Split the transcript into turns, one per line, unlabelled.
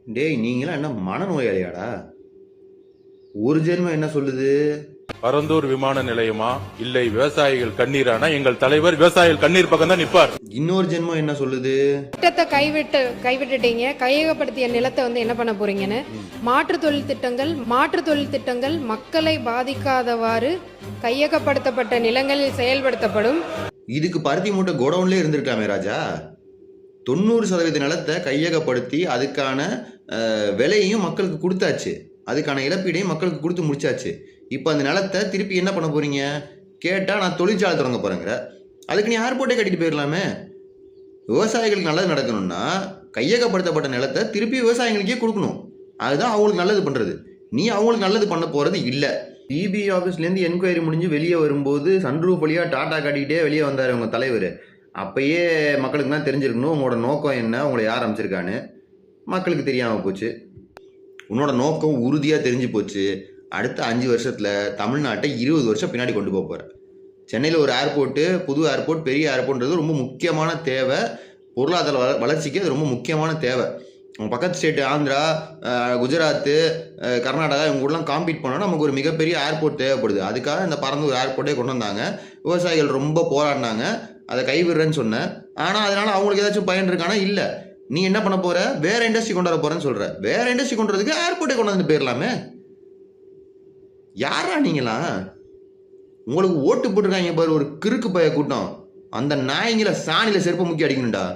டேய் நீங்களாம் என்ன மனநோயாளியாடா? ஒரு ஜென்மம் என்ன சொல்லுது?
பரந்தூர் விமான நிலையமா இல்லை விவசாயிகள் கண்ணீரானா எங்கள் தலைவர் விவசாயிகள் கண்ணீர் பக்கம் தான் நிப்பார்.
இன்னொரு ஜென்மம் என்ன சொல்லுது?
திட்டத்தை கைவிட்டுட்டீங்க. கையகப்படுத்திய நிலத்தை என்ன பண்ண போறீங்கன்னு. மாற்றுத் தொழில் திட்டங்கள் மக்களை பாதிக்காதவாறு கையகப்படுத்தப்பட்ட நிலங்களில் செயல்படுத்தப்படும்.
இதுக்கு பருத்தி மூட்டை கோடவுன்லேயே இருந்திருக்கலாமே ராஜா. 90% நிலத்தை கையகப்படுத்தி அதுக்கான விலையையும் மக்களுக்கு கொடுத்தாச்சு, அதுக்கான இழப்பீடையும் மக்களுக்கு கொடுத்து முடிச்சாச்சு. இப்போ அந்த நிலத்தை திருப்பி என்ன பண்ண போறீங்க கேட்டால் நான் தொழிற்சாலை தொடங்க போறேங்கிற. அதுக்கு நீ ஏர்போர்ட்டே கட்டிட்டு போயிடலாமே. விவசாயிகளுக்கு நல்லது நடக்கணும்னா கையகப்படுத்தப்பட்ட நிலத்தை திருப்பி விவசாயிகளுக்கே கொடுக்கணும். அதுதான் அவங்களுக்கு நல்லது பண்ணுறது. நீ அவங்களுக்கு நல்லது பண்ண போகிறது இல்லை. சிபிஐ ஆஃபீஸ்லேருந்து என்கொயரி முடிஞ்சு வெளியே வரும்போது சன்ரூஃப் வழியாக டாட்டா காட்டிக்கிட்டே வெளியே வந்தார் உங்கள் தலைவர். அப்பயே மக்களுக்கு தான் தெரிஞ்சிருக்கணும் உங்களோட நோக்கம் என்ன, உங்களை யார் அமைச்சிருக்கான்னு. மக்களுக்கு தெரியாமல் போச்சு. உன்னோட நோக்கம் உறுதியாக தெரிஞ்சு போச்சு. அடுத்த 5 வருஷத்தில் தமிழ்நாட்டை 20 வருஷம் பின்னாடி கொண்டு போக போகிற. சென்னையில் ஒரு ஏர்போர்ட்டு, புது ஏர்போர்ட், பெரிய ஏர்போர்ட்ன்றது ரொம்ப முக்கியமான தேவை. பொருளாதார வளர்ச்சிக்கு அது ரொம்ப முக்கியமான தேவை. பக்கத்து ஸ்டேட்டு ஆந்திரா, குஜராத்து, கர்நாடகா இவங்க கூடலாம் காம்பீட் பண்ணோன்னா நமக்கு ஒரு மிகப்பெரிய ஏர்போர்ட் தேவைப்படுது. அதுக்காக இந்த பரந்தூர் ஏர்போர்ட்டே கொண்டு வந்தாங்க. விவசாயிகள் ரொம்ப போராடினாங்க, அதை கைவிடுறேன்னு சொன்னேன். ஆனால் அதனால் அவங்களுக்கு ஏதாச்சும் பயன் இருக்கானா? இல்லை. நீ என்ன பண்ண போகிற? வேறு இண்டஸ்ட்ரி கொண்டு வர போகிறேன்னு சொல்கிற. வேறு இண்டஸ்ட்ரி கொண்டு வரதுக்கு ஏர்போர்ட்டே கொண்டு வந்து போயிடலாமே. யாரா நீங்களா? உங்களுக்கு ஓட்டு போட்டிருக்காங்க பாரு ஒரு கிறுக்கு பய கூட்டம். அந்த நாய்ங்களை சாணியில் செருப்பை முக்கி அடிக்கணும்டா.